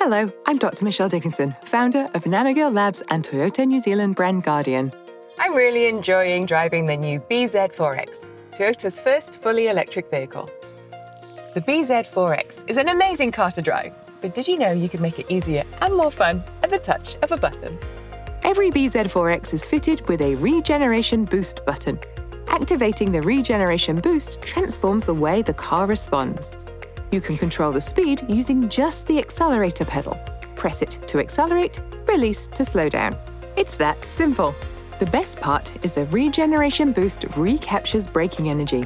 Hello, I'm Dr. Michelle Dickinson, founder of Nanogirl Labs and Toyota New Zealand brand Guardian. I'm really enjoying driving the new bZ4X, Toyota's first fully electric vehicle. The bZ4X is an amazing car to drive, but did you know you can make it easier and more fun at the touch of a button? Every bZ4X is fitted with a Regeneration Boost button. Activating the Regeneration Boost transforms the way the car responds. You can control the speed using just the accelerator pedal. Press it to accelerate, release to slow down. It's that simple. The best part is the Regeneration Boost recaptures braking energy,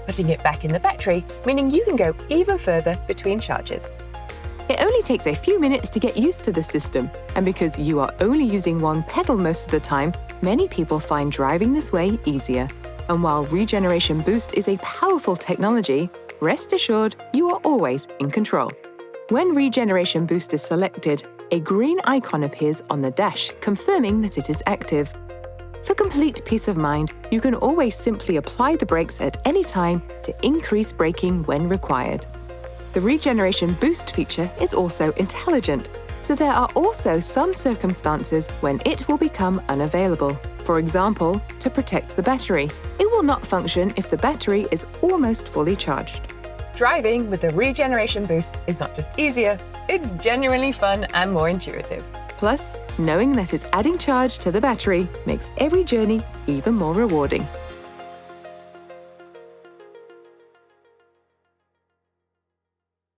Putting it back in the battery, meaning you can go even further between charges. It only takes a few minutes to get used to the system, and because you are only using one pedal most of the time, many people find driving this way easier. And while Regeneration Boost is a powerful technology, rest assured you are always in control. When Regeneration Boost is selected, a green icon appears on the dash, confirming that it is active. For complete peace of mind, you can always simply apply the brakes at any time to increase braking when required. The Regeneration Boost feature is also intelligent, so there are also some circumstances when it will become unavailable. For example, to protect the battery. It will not function if the battery is almost fully charged. Driving with the Regeneration Boost is not just easier, it's genuinely fun and more intuitive. Plus, knowing that it's adding charge to the battery makes every journey even more rewarding.